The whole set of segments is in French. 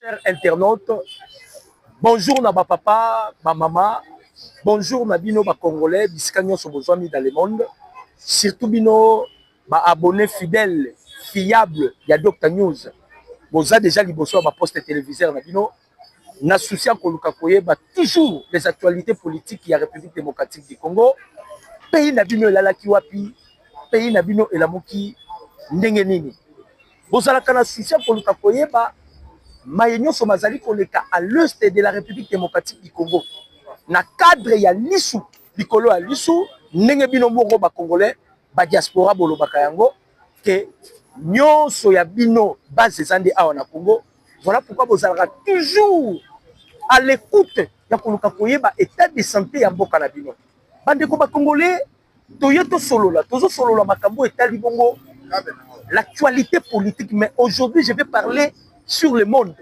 Chers internautes, bonjour na papa, ma maman, bonjour na bino ba Congolais, biskanyo so besoin dans le monde, surtout bino ba abonnés fidèles, fiables, ya Dr News. Boza déjà liboso ba poste téléviseur na bino, na souci ko luka koyeba toujours les actualités politiques ya République démocratique du Congo. Pays na bino elalaki wapi, pays na bino elamuki ndenge nini. Bozala kana souci ko luka koyeba Mayenyo Somazali koleka à l'est de la République démocratique du Congo. Na cadre ya lisu, likolo ya lisu, ndenge bino moko ba Congolais, ba diaspora bolobaka yango que nyonso ya bino base zande awa na Congo. Voilà pourquoi vous allez toujours à l'écoute ya koluka koyeba état de santé ya mboka na bino. Bandeko ba Congolais, toyeto solola, tozo solola makambo etali bongo l'actualité politique, mais aujourd'hui je vais parler sur le monde.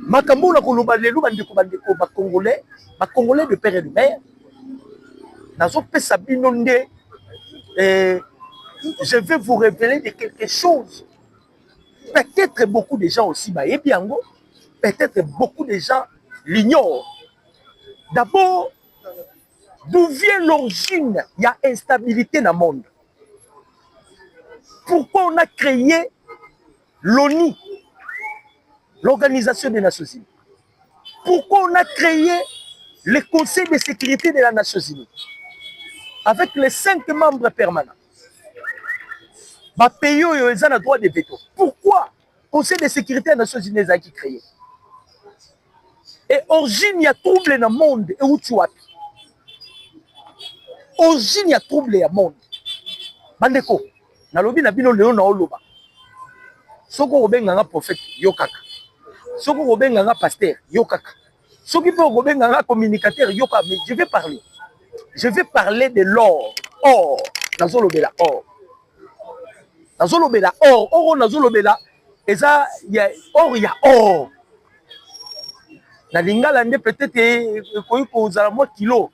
Makambo na koloba lelo bandeko ba Congolais de père et de mère. Nazo pesa bino nde je vais vous révéler de quelque chose. Peut-être beaucoup de gens aussi bayebi yango, peut-être beaucoup de gens l'ignorent. D'abord, d'où vient l'origine? Il y a instabilité dans le monde. Pourquoi on a créé l'ONU, l'Organisation des Nations Unies? Pourquoi on a créé le Conseil de sécurité de la Nations Unies avec les 5 membres permanents? Pays où ils ont le droit de veto. Pourquoi le Conseil de sécurité des Nations Unies a été créé? Et origine, il y a trouble dans le monde. Et où tu as? Origine, il y a trouble dans le monde. Bandeko, na lobi na bino leo na oloba. Soko obenga prophète yokaka. Soko obenga pasteur yokaka. Soko obenga communicateur yokaka. Mais je vais parler. Je vais parler de l'or. Or, nazolobela or. Nazolobela or. Or nazolobela eza ya or ya or. Na lingala nde peut-être koyi kozala mo kilo.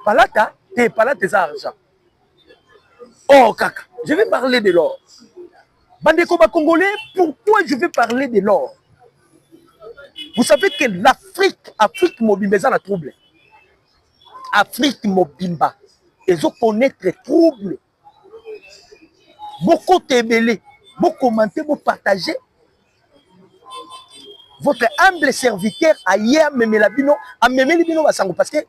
Palata eza argent. Or kaka. Je vais parler de l'or. Bandeko ba Congolais, pourquoi je vais parler de l'or? Vous savez que Afrique mobimba na trouble. Afrique mobimba, ils ont connaître trouble. Beaucoup t'ébélé, beaucoup commenter, beaucoup partager. Votre humble serviteur ailleurs même la bino, a même les bino parce que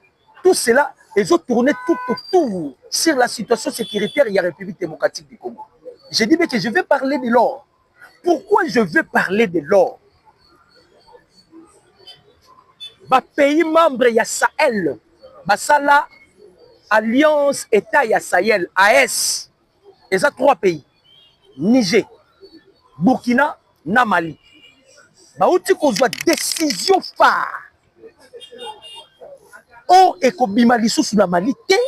tout cela, ils ont tourné tout autour sur la situation sécuritaire de la République démocratique du Congo. Je dis que je vais parler de l'or. Pourquoi je veux parler de l'or? Ba pays membre ya Sahel, basala Alliance État ya Sahel, AS. Et ça 3 pays. Niger, Burkina, na Mali. Ba outi kozwa décision phare. Or ekobima lisusu na Mali te,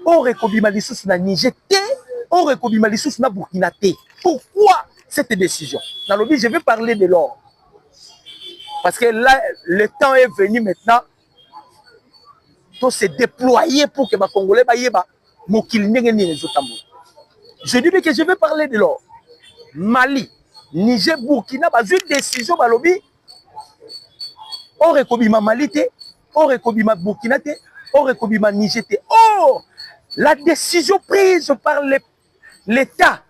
or ekobima lisusu na Niger te, or ekobima lisusu na Burkina te. Pourquoi cette décision? Dans le but, je vais parler de l'or. Parce que là, le temps est venu maintenant de se déployer pour que les Congolais ne. Je dis que je vais parler de l'or. Mali, Niger, Burkina, une décision, balobi. Or ekobima Mali te, or ekobima Burkina te, or ekobima Niger te. Oh, la décision prise par l'État,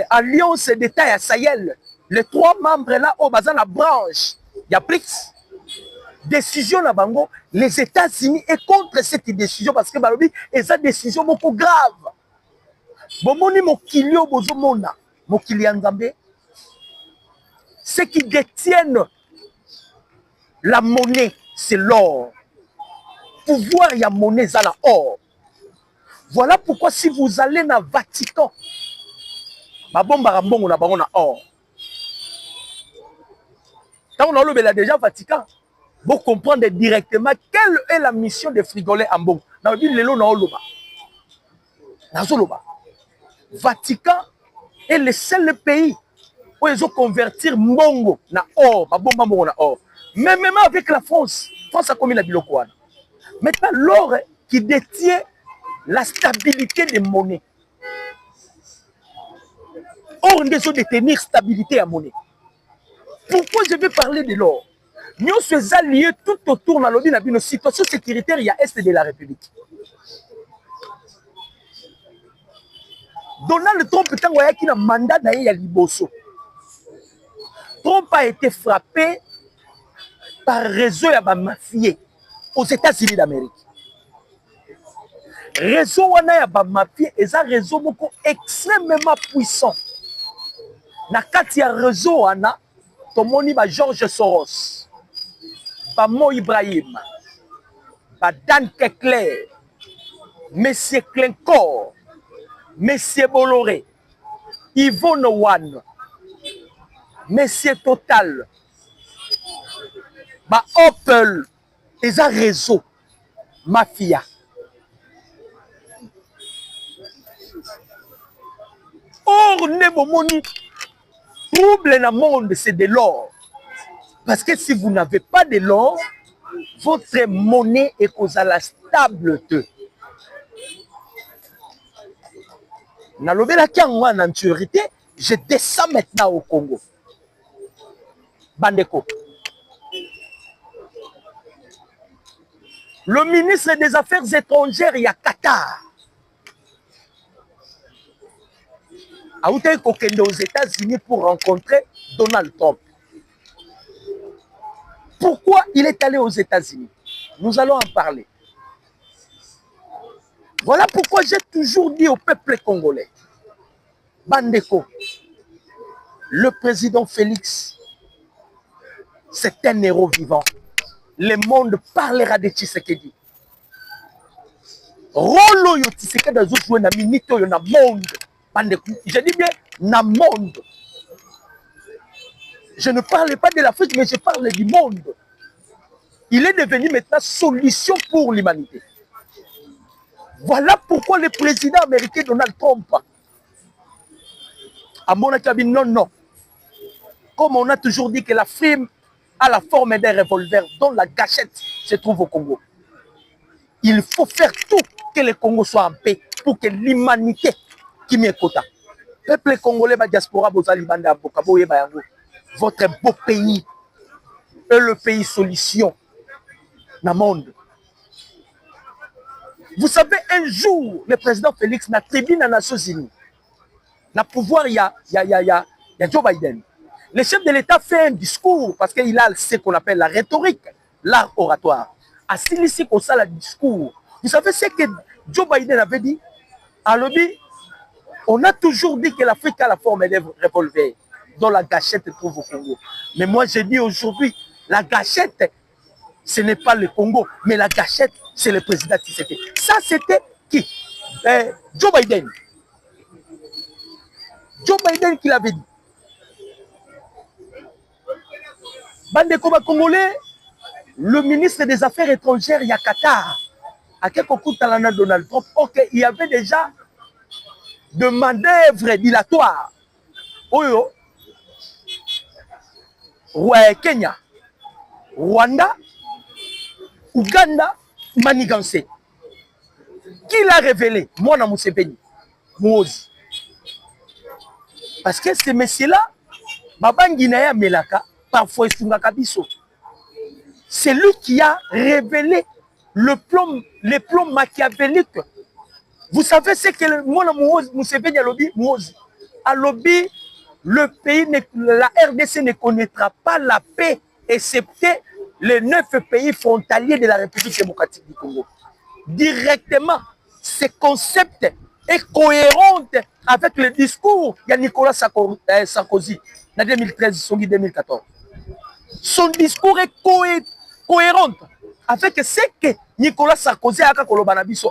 Alliance d'État à Sahel, les 3 membres là, au bazar la branche, il y a BRICS. Décision na bango, les États-Unis est contre cette décision parce que balobi et cette décision beaucoup grave. Bomoni mokilio bozomona, mokili nzambe, ceux qui détiennent la monnaie, c'est l'or. Pouvoir y a monnaie ça la or. Voilà pourquoi si vous allez dans le Vatican, babomba mbongo na bango na or. Quand on a déjà Vatican, vous comprenez directement quelle est la mission de Frigolais en bon. Dans le Lelo na oloba. Vatican est le seul pays où ils ont converti mbongo na or, babomba mbongo na or. Même avec la France, France a commis la biloko. Maintenant l'or qui détient la stabilité des monnaies. Or, on doit détenir stabilité à monnaie. Pourquoi je vais parler de l'or? Nous sommes alliés tout autour de la situation sécuritaire, il y a Est de la République. Donald Trump est un mandat d'ailleurs à Liboso. Trump a été frappé par réseau de mafieux aux États-Unis d'Amérique. Réseau de mafieux est un réseau extrêmement puissant. Na kati ya réseau wana tomoni ba George Soros, ba Mo Ibrahim, ba Dan Kekler, Monsieur Clencor, Monsieur Bolloré, Yvonne Wan, Monsieur Total, ba Opel, et un réseau mafia. Or, ne momoni trouble dans le monde, c'est de l'or. Parce que si vous n'avez pas de l'or, votre monnaie est stable. En antériorité, je descends maintenant au Congo. Bandeko. Le ministre des Affaires étrangères, il y a Qatar. A été aux États-Unis pour rencontrer Donald Trump. Pourquoi il est allé aux États-Unis? Nous allons en parler. Voilà pourquoi j'ai toujours dit au peuple congolais, Bandeko, le président Félix, c'est un héros vivant. Le monde parlera de Tshisekedi. Rolo yo Tshisekedi a joué na minute yo na monde. Bandeko, je dis bien na monde. Je ne parle pas de l'Afrique, mais je parle du monde. Il est devenu maintenant solution pour l'humanité. Voilà pourquoi le président américain Donald Trump, à mon avis, non. Comme on a toujours dit que la frime a la forme d'un revolver dont la gâchette se trouve au Congo. Il faut faire tout que le Congo soit en paix pour que l'humanité qui m'y écoute. Peuple congolais, ma diaspora, votre beau pays est le pays solution dans le monde. Vous savez, un jour, le président Félix n'a tribune aux Nations Unies. Dans le pouvoir, il y a Joe Biden. Le chef de l'État fait un discours parce qu'il a ce qu'on appelle la rhétorique, l'art oratoire. À celui-ci qu'on sait le discours. Vous savez ce que Joe Biden avait dit? À l'objet, on a toujours dit que l'Afrique a la forme d'un revolver, dont la gâchette se trouve au Congo. Mais moi, je dis aujourd'hui, la gâchette, ce n'est pas le Congo, mais la gâchette, c'est le président Tshisekedi. Ça, c'était qui? Joe Biden. Joe Biden qui l'avait dit. Bandeko Congolais, le ministre des Affaires étrangères, il y a Qatar. À quelques coups de Donald Trump, ok, il y avait déjà de manœuvres dilatoires. Oyo, Kenya, Rwanda, Ouganda, Maniganse. Qui l'a révélé? Moi, dans Museveni, Mouozi. Parce que ces messieurs-là, Babanginaya Melaka, parfois Sungakabiso. C'est lui qui a révélé le plan machiavélique. Vous savez ce que moi, Museveni a lobby, Mouozi. A lobby, le pays, la RDC ne connaîtra pas la paix, excepté les 9 pays frontaliers de la République démocratique du Congo. Directement, ce concept est cohérent avec le discours de Nicolas Sarkozy en 2013-2014. Son discours est cohérent avec ce que Nicolas Sarkozy a dit.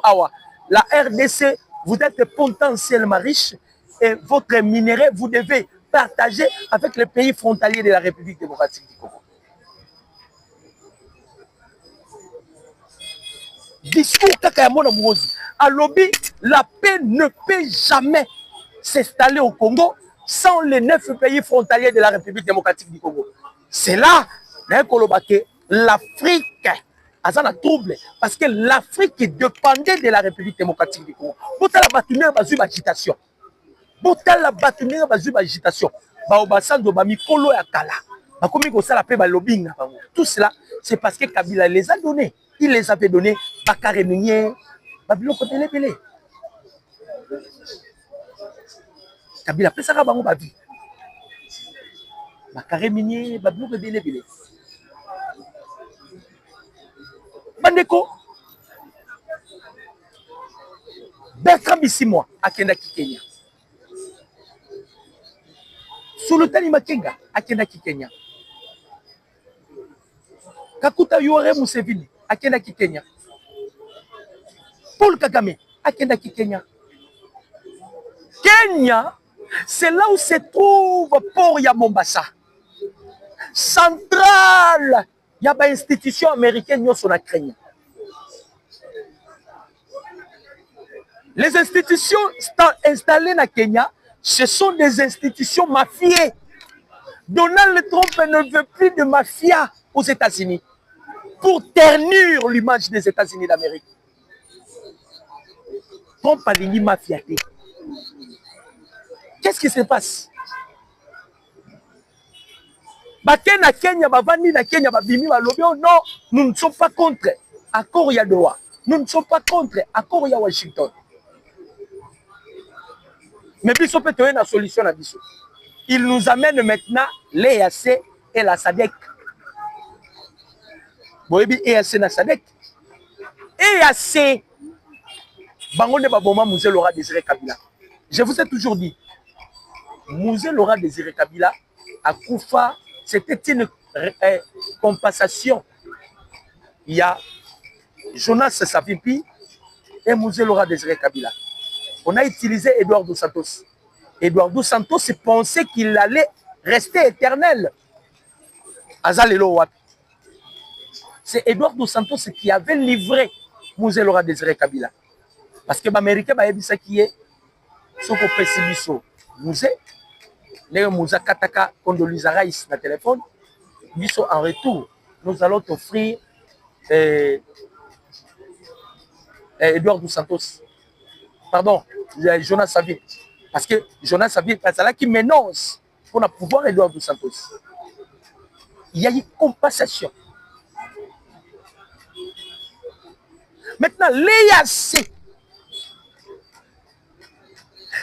La RDC, vous êtes potentiellement riche et votre minerai, vous devez partager avec les pays frontaliers de la République démocratique du Congo. Discours Kakayamona Mouozi. À lobby, la paix ne peut jamais s'installer au Congo sans les 9 pays frontaliers de la République démocratique du Congo. C'est là que l'Afrique a un trouble parce que l'Afrique dépendait de la République démocratique du Congo. Bota la bâtonnière bazu agitation. Bota la bâtonnière bazu agitation. Baobasando ba mikolo ya kala. Bakomi ko sala pe ba lobbying na bango. Tout cela, c'est parce que Kabila les a donnés. Il les avait donnés. Bakare Minier, Babiloko Belé. Kabila pe saka bango ba vie. Bakare Minier, Babiloko Belé. Bandeko. Bertrand Bisimwa, Akenda Kenya. Sultani Makenga, Akenda Kenya. Kakuta Yoweri Museveni, Akenda Kenya. Paul Kagame, Akenda Kenya. Kenya, c'est là où se trouve Port ya Mombasa. Centrale, il y a une institution américaine qui sont à Kenya. Les institutions installées à Kenya, ce sont des institutions mafiées. Donald Trump ne veut plus de mafia aux États-Unis pour ternir l'image des États-Unis d'Amérique. Trump a dit mafia. Qu'est-ce qui se passe? Bakena Kenya, Bavani na Kenya, Babimi, Balobio, non, nous ne sommes pas contre accord Yadoa. Nous ne sommes pas contre accord ya Washington. Mais Bissot peut trouver une solution à Bissot. Il nous amène maintenant l'EAC et la SADC. Vous voyez, EAC et la SADC. EAC, Bango ne Baboma Mouzé Laura Désiré Kabila. Je vous ai toujours dit, Mouzé Laura Désiré Kabila, à Koufa, c'était une compensation. Il y a Jonas Savipi et Mouzé Laura Désiré Kabila. On a utilisé Eduardo dos Santos. Eduardo dos Santos pensait qu'il allait rester éternel. Azalelo Wapi. C'est Eduardo dos Santos qui avait livré Mouzé Laura Désiré Kabila. Parce que les Américains avaient dit ça qui est ce qu'on peut se Mouzé. Les Mouza Kataka Condoleezza Rice dans le téléphone. Biso en retour, nous allons t'offrir Eduardo dos Santos. Pardon, Jonas Savie. Parce que Jonas Savie, c'est là qui m'énonce pour pouvoir Eduardo dos Santos. Il y a une compensation. Maintenant, l'EAC,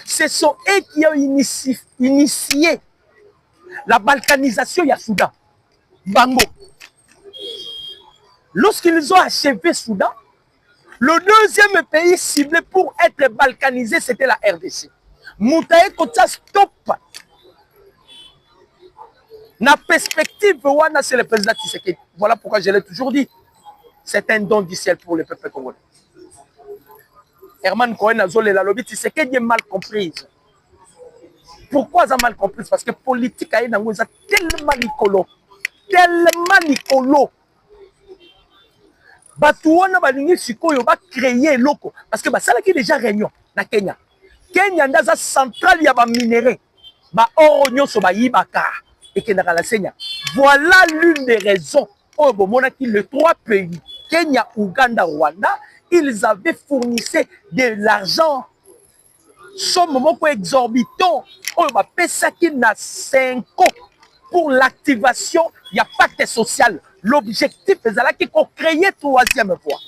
ce sont eux qui ont initié la balkanisation du Soudan. Bango. Lorsqu'ils ont achevé Soudan, le deuxième pays ciblé pour être balkanisé, c'était la RDC. Moutaye Kota stop. La perspective, c'est le président Tshisekedi. Voilà pourquoi je l'ai toujours dit. C'est un don du ciel pour le peuple congolais. Herman Cohen a zolé la lobby, Tshisekedi est mal comprise. Pourquoi ça mal comprise? Parce que politique a tellement nicolo. Tellement nicolo. Batouana balingi sikoyo ba créer loko parce que ça là qui déjà réunion na Kenya. Kenya ndaza centrale ya ba minéraux. Ba oro nyoso ba yibaka et que na la Seigneur. Voilà l'une des raisons au bomona qui les trois pays Kenya, Ouganda, Rwanda, ils avaient fournissé de l'argent somme moko exorbitant au ba pesa qui na 5 ans pour l'activation il y a pacte social. L'objectif est là qui qu'on créer troisième fois.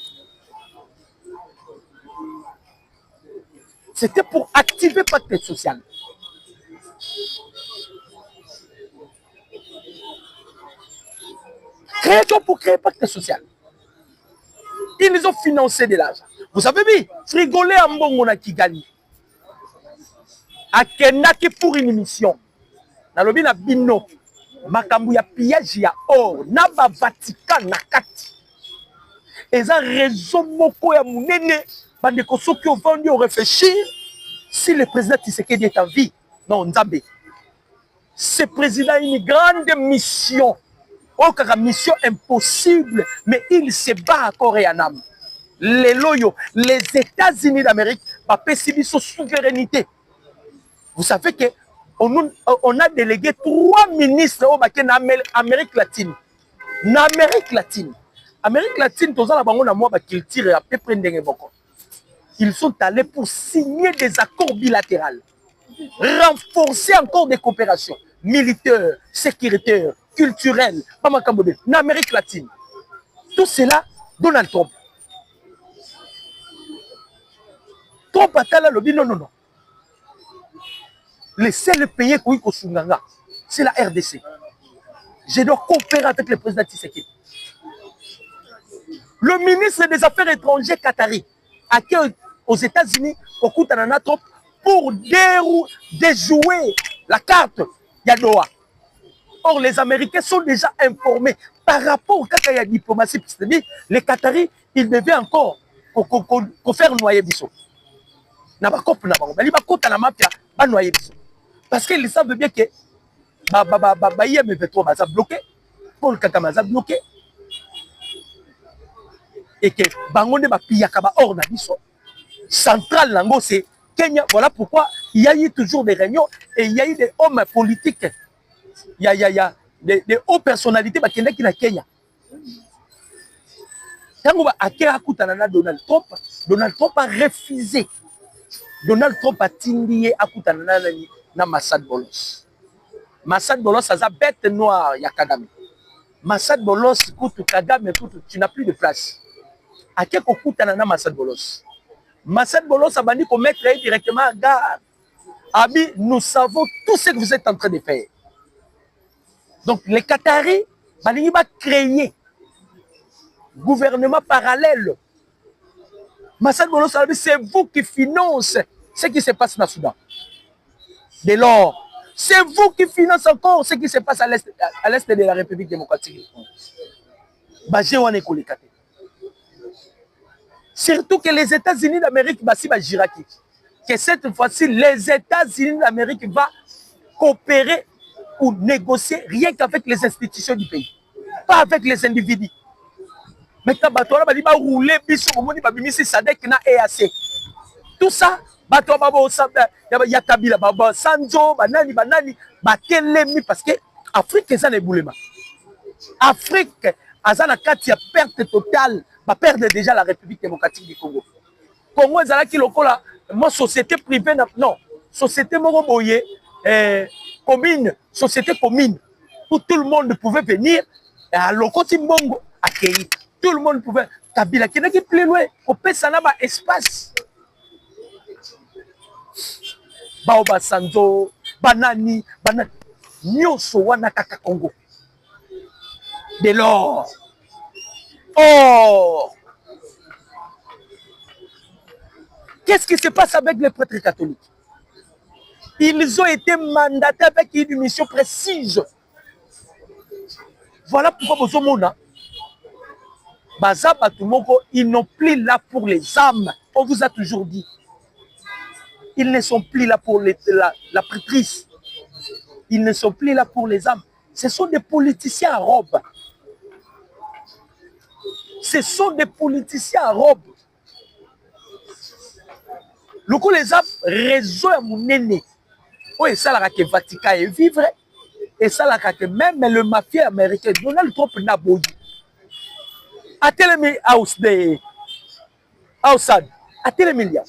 C'était pour activer le pacte social. Créer pour créer le pacte social. Ils ont financé de l'argent. Vous savez bien, frigoler en bon na Kigali. A Kenaki pour une mission. Dans le na bino. Makambu ya pillage ya or na ba Vatican na kati eza raison moko ya munene bande ko soki ovandi o réfléchir si le président Tshisekedi est en vie non Nzambe ce président a une grande mission aucune mission impossible mais il se bat à corps et en âme les loyaux les États-Unis d'Amérique ba pesi biso souveraineté vous savez que on a délégué 3 ministres au Amérique latine. En Amérique latine, ils sont allés pour signer des accords bilatéraux, renforcer encore des coopérations militaires, sécuritaires, culturel, pas ma Cambodge, en Amérique latine. Tout cela, Donald Trump. Trump a là le non, non, non. Le seul pays qui est Sunganga, c'est la RDC. Je dois coopérer avec le président Tshisekedi. Le ministre des Affaires étrangères qatari, à qui aux États-Unis, au coup de Trump, pour déjouer la carte Yadoa. Or, les Américains sont déjà informés par rapport à la diplomatie. C'est-à-dire, les Qataris, ils devaient encore faire noyer Bissot. Parce qu'ils savent bien que IM23 va bloquer, Paul Kagame va bloquer, et que Bangonde va piller hors na biso. Central Lango, c'est Kenya. Voilà pourquoi il y a eu toujours des réunions et il y a eu des hommes politiques. Il y a des hautes personnalités qui sont na Kenya. Donald Trump a refusé. Donald Trump a tindé à na Massad Bolos. Massad Bolos, ça a bête noire, il y a Kagame. Massad Bolos, Kagame, tu n'as plus de place. À quel na Massad Bolos? Massad Bolos a banni qu'on mettre directement à garde. Abi, nous savons tout ce que vous êtes en train de faire. Donc, les Qataris, ils vont créer gouvernement parallèle. Massad Bolos, c'est vous qui financez ce qui se passe dans le Soudan. Dès lors, c'est vous qui financez encore ce qui se passe à l'est de la République démocratique. Surtout que les États-Unis d'Amérique, que cette fois-ci, les États-Unis d'Amérique vont coopérer ou négocier rien qu'avec les institutions du pays, pas avec les individus. Maintenant, il va rouler, tout ça, parce que l'Afrique est un éboulement. L'Afrique a une perte totale, perdre déjà la République démocratique du Congo. Congo est une société privée, non, société commune, société commune, où tout le monde pouvait venir, à l'Okoti Mbongo, accueillir. Tout le monde pouvait. Kabila, qui n'est plus loin, au pays, ça n'a pas espace. Baoba Sanzo, Banani, Nyoso, Wanakaka Congo. Dès lors, oh, qu'est-ce qui se passe avec les prêtres catholiques? Ils ont été mandatés avec une mission précise. Voilà pourquoi Bozomona, Bazaba Tumoko, ils n'ont plus là pour les âmes. On vous a toujours dit. Ils ne sont plus là pour la prêtrise. Ils ne sont plus là pour les âmes. Ce sont des politiciens à robe. Ce sont des politiciens à robe. Le coup les âmes, réseau à mon aîné. Oui, ça l'a que Vatican est vivre. Et ça l'a que même le mafia américain, Donald Trump n'a pas eu. À tel milliard.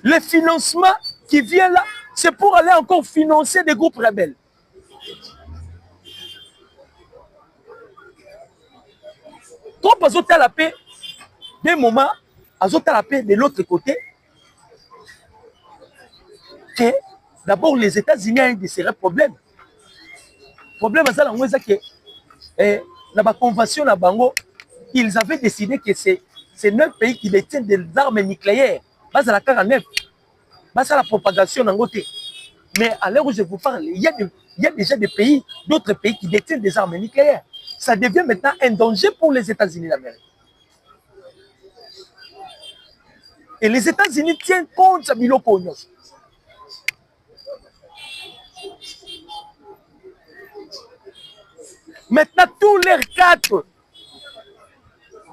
Le financement qui vient là, c'est pour aller encore financer des groupes rebelles. Trump a la paix, des moments, a la paix de l'autre côté, que d'abord les États-Unis ont un de ces problèmes. Le problème, c'est que dans la convention à Bango, ils avaient décidé que c'est 9 pays qui détiennent des armes nucléaires. Base à la 49. Base à la propagation en côté. Mais à l'heure où je vous parle, il y a déjà des pays, d'autres pays qui détiennent des armes nucléaires. Ça devient maintenant un danger pour les États-Unis d'Amérique. Et les États-Unis tiennent compte de Bilo Pognos. Maintenant, tous les 4,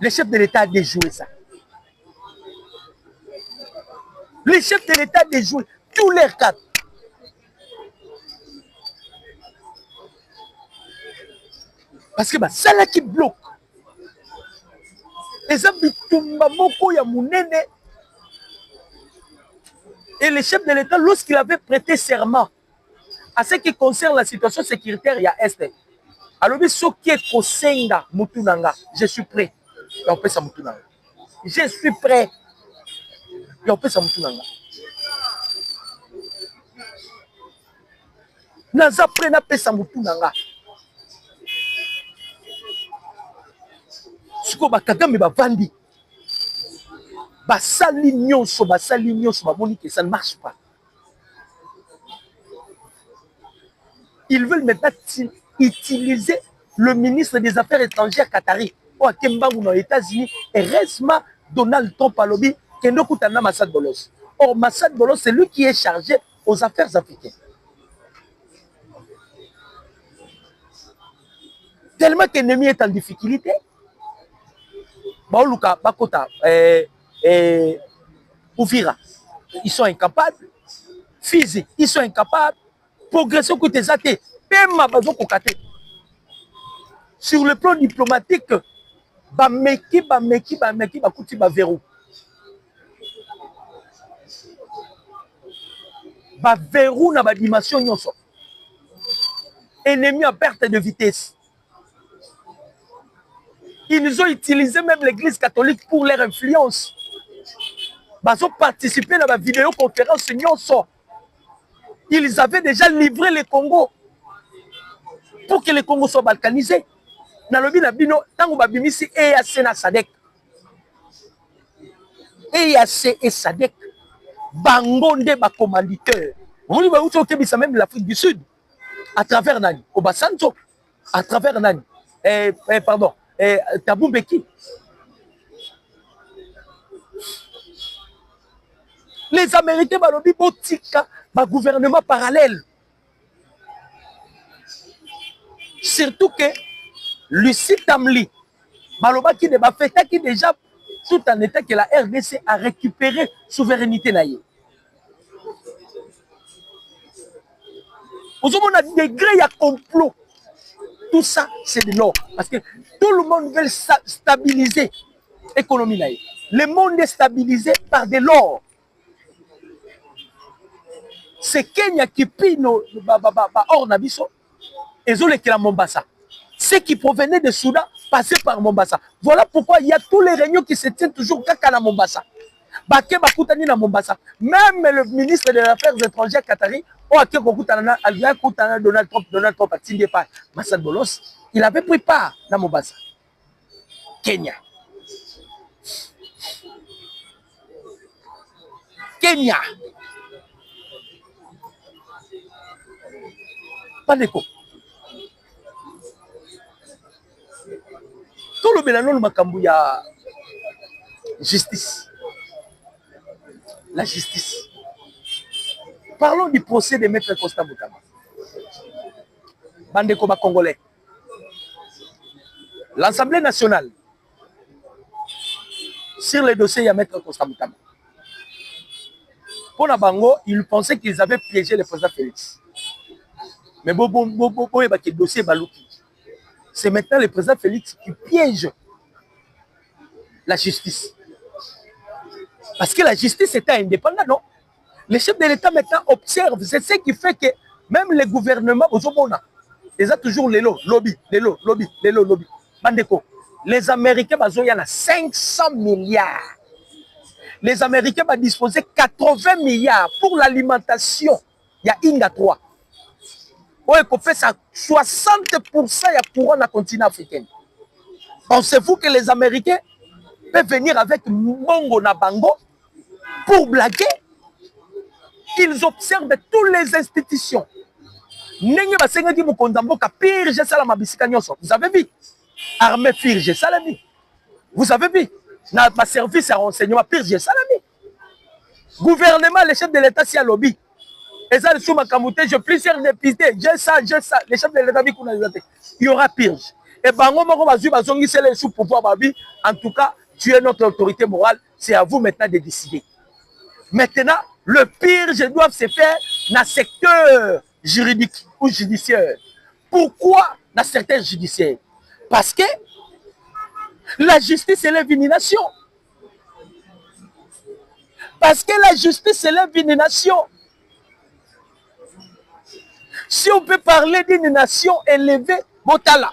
les chefs de l'État ont déjoué ça. Les chefs de l'État ont déjoué tous les 4. Parce que c'est là qui bloque. Et ça, et les chefs de l'État, lorsqu'il avait prêté serment À ce qui concerne la situation sécuritaire, il y a Est. Alors, ce qui est Kosenga Mutunanga, je suis prêt. Et on peut ça Mutunanga. Je suis prêt. Et on peut ça Mutunanga. Naza prêt na pesa Mutunanga. Suko bakagame bavandi. Basali nyonso, bamoni que ça ne marche pas. Ils veulent maintenant utiliser le ministre des Affaires étrangères qatari aux États-Unis et récemment Donald Trump a lobby Kendokutana Massad Bolos. Or, Massad Bolos, c'est lui qui est chargé aux affaires africaines. Tellement qu'ennemi est en difficulté. Baoluka, Bakota, Ouvira, ils sont incapables. Fizi, ils sont incapables. Progression que tes athées. Sur le plan diplomatique, bameki, bakuti verrou. Verrou na ba dimension nyonso. Ennemi à perte de vitesse. Ils ont utilisé même l'église catholique pour leur influence. Ils ont participé à la vidéoconférence nyonso. Ils avaient déjà livré le Congo pour que le Congo soit balkanisé. Nalobi na bino tango babimisi EAC na SADC. EAC et SADC bangonde ba commanditeur. Vous voyez où tu même l'Afrique du Sud à travers Nani, Obasanjo, à travers Nani, pardon, Thabo Mbeki. Les Américains balobi botika ba gouvernement parallèle. Surtout que Lucie Tamli, baloba qui ne fait qui déjà tout en état que la RDC a récupéré souveraineté naïe. Au moment où degré il y a complot. Tout ça c'est de l'or parce que tout le monde veut stabiliser l'économie naïe. Le monde est stabilisé par de l'or. C'est Kenya qui pille or nabiso et zoleki la Mombasa. Ceux qui provenaient de Soudan passaient par Mombasa. Voilà pourquoi il y a tous les réunions qui se tiennent toujours à Mombasa. Baké Bakoutani na Mombasa. Même le ministre des Affaires étrangères qatari, Donald Trump a tiré par Massad Bolos, il avait pris part à Mombasa. Kenya. Kenya. Pas d'écho. Tout le bélanon le makambu ya justice. La justice. Parlons du procès de Maître Constant Boutama. Bandeko congolais. L'Assemblée nationale, sur les dossiers, il y a Maître Constant Boutama. Pour Nabango, ils pensaient qu'ils avaient piégé le président Félix. Mais le dossier Balouki. C'est maintenant le président Félix qui piège la justice. Parce que la justice était indépendante, non? Les chefs de l'État maintenant observent. C'est ce qui fait que même les gouvernements, ils ont toujours les lobby. Bandeko, les Américains, ils ont 500 milliards. Les Américains vont disposer 80 milliards pour l'alimentation. Il y a Inga 3. On fait ça 60% de courant dans le continent africain. Pensez-vous que les Américains peuvent venir avec Mongo Nabango pour blaguer? Ils observent toutes les institutions. Vous avez vu? Armée Firge Salami. Vous avez vu? Ma service à renseignement Firge Salami. Gouvernement, les chefs de l'État, c'est à lobby. Et ça, je plusieurs députés, j'ai ça, les chefs de l'État, il y aura Pirge. Et sous pouvoir, en tout cas, tu es notre autorité morale, c'est à vous maintenant de décider. Maintenant, le Pirge doit se faire dans le secteur juridique ou judiciaire. Pourquoi dans le secteur judiciaire? Parce que la justice élève une nation. Parce que la justice élève une nation. Si on peut parler d'une nation élevée, Botala,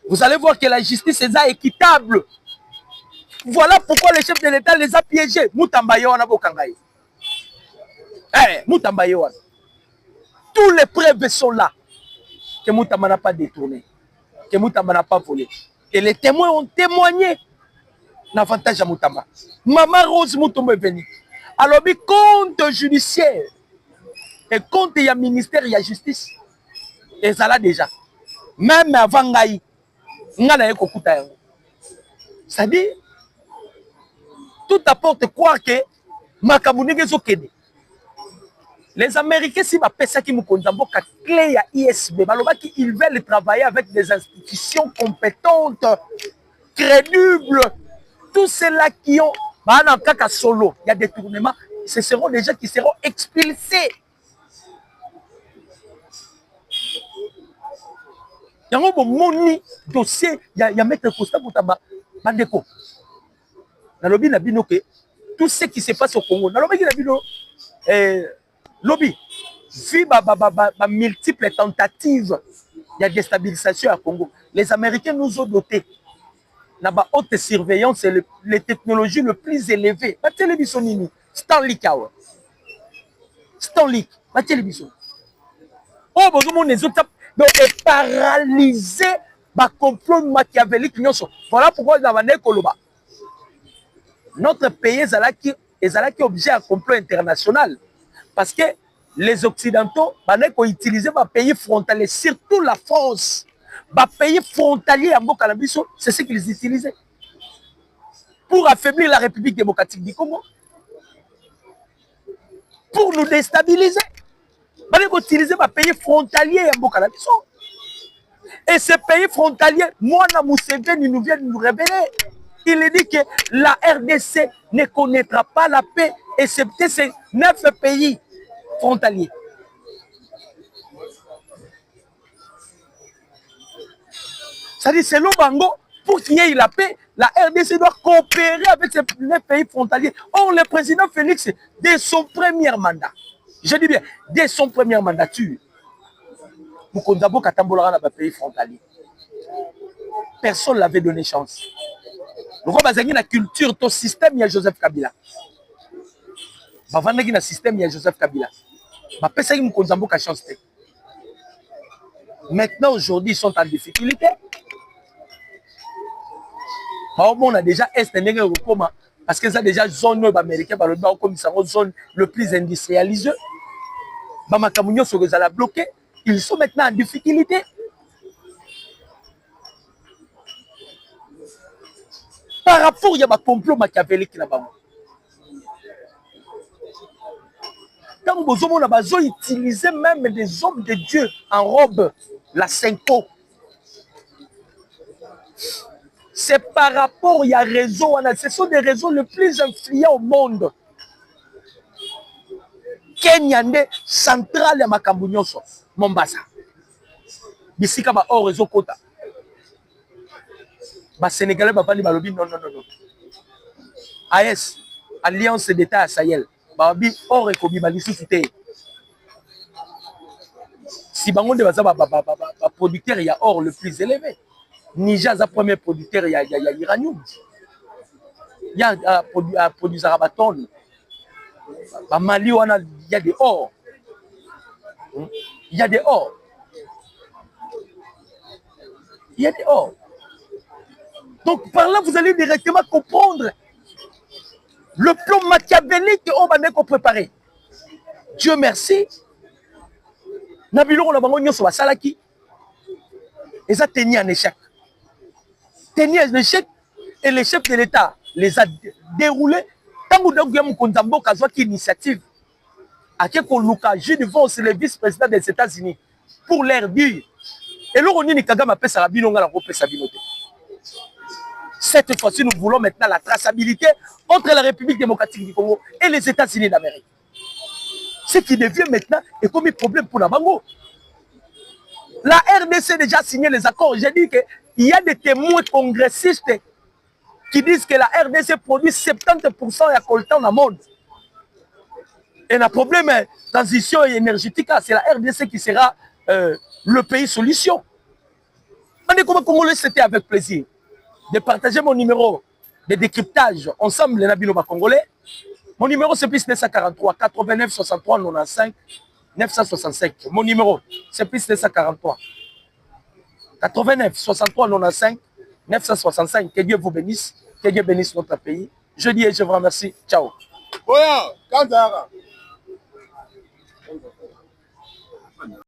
vous allez voir que la justice est équitable. Voilà pourquoi les chefs de l'État les a piégés. Moutambayewana Bokangaï. Moutambayewana. Tous les preuves sont là. Que Moutamba n'a pas détourné. Que Moutamba n'a pas volé. Et les témoins ont témoigné. L'avantage à Moutamba. Maman Rose Moutombo est venue. Alors, le compte judiciaire. Et compte il y a ministère, il y a justice. Et ça là déjà. Même avant Ngaï. C'est-à-dire, tout apporte croire que Makamounige Zokede. Les Américains, si ça qui nous condamne, clé à ISB, ils veulent travailler avec des institutions compétentes, crédibles. Tous ceux-là qui ont, dans le cas solo, il y a des tournements, ce seront des gens qui seront expulsés. Il y a un dossier, il y a Maître Costa Moutamba, Bandeko. Dans le lobby, tout ce qui se passe au Congo, dans le lobby, vu multiples tentatives, il y a déstabilisation au Congo. Les Américains nous ont dotés la haute surveillance et les technologies les plus élevées. La télévision, Starlink. Starlink, la télévision. Oh, bon, les autres est paralysé par complot machiavélique. Voilà pourquoi nous avons dit notre pays est objet à complot international. Parce que les Occidentaux ont utilisé les pays frontaliers, surtout la France. Les pays frontaliers en Bokalabiso, c'est ce qu'ils utilisaient. Pour affaiblir la République démocratique du Congo. Pour nous déstabiliser. Ils ont utilisé les pays frontaliers en Bokalabiso. Et ces pays frontaliers, Moana Museveni nous vient de nous révéler. Il dit que la RDC ne connaîtra pas la paix, excepté ces 9 pays frontaliers. C'est-à-dire, selon Bango, pour qu'il y ait la paix, la RDC doit coopérer avec ces 9 pays frontaliers. Or, le président Félix, dès son premier mandat, je dis bien, dès son premier mandature, Mukondabo Katambolara dans les pays frontaliers. Personne ne l'avait donné chance. Donc, on va dire la culture, ton système, il y a Joseph Kabila. On va dire le système, il y a Joseph Kabila. Maintenant, aujourd'hui, ils sont en difficulté. On a déjà parce que ça déjà zone américaine, comme ça, zone le plus industrialisée. Ils sont maintenant en difficulté. Par rapport, il y a un complot machiavélique là-bas. Quand vous utilisez même des hommes de Dieu en robe, la Senko. C'est par rapport, il y a réseau, ce sont des réseaux les plus influents au monde. Kenyande, centrale ya Makambunyoso, Mombasa. Bisika ba hors réseau Kota. Ba Sénégalais ba bandi balobi non. AS, Alliance d'État à Sahel. Ba bi hors ekobi ba lisusu te. Si bangonde baza ba producteur il y a or le plus élevé. Niger est le premier producteur, il y a l'uranium. Il y a produit Arabaton. Mali, il y a des or. Il y a des or. Il y a des or. Donc par là, vous allez directement comprendre le plan machiavélique qu'on va préparer. Dieu merci. Nabilo, on a besoin de Salaki. Et ça tenu en échec. Tenu en échec. Et les chefs de l'État les a déroulés. Tant que vous avez une initiative, à quel point Jules Vos, c'est le vice-président des États-Unis, pour leur dire, et là, on dit que Kagame appelle ça la binonga, la repère sa binote. Cette fois-ci, nous voulons maintenant la traçabilité entre la République démocratique du Congo et les États-Unis d'Amérique. Ce qui devient maintenant est comme un problème pour la Bango. La RDC a déjà signé les accords. J'ai dit qu'il y a des témoins congressistes qui disent que la RDC produit 70% de coltan dans le monde. Et le problème de transition énergétique, c'est la RDC qui sera le pays solution. On est comme Congolais, c'était avec plaisir de partager mon numéro de décryptage ensemble, les Nabino Congolais. Mon numéro, c'est plus 943 89 63 95 965. Mon numéro, c'est plus 943 89 63 95 965. Que Dieu vous bénisse. Que Dieu bénisse notre pays. Je dis et je vous remercie. Ciao.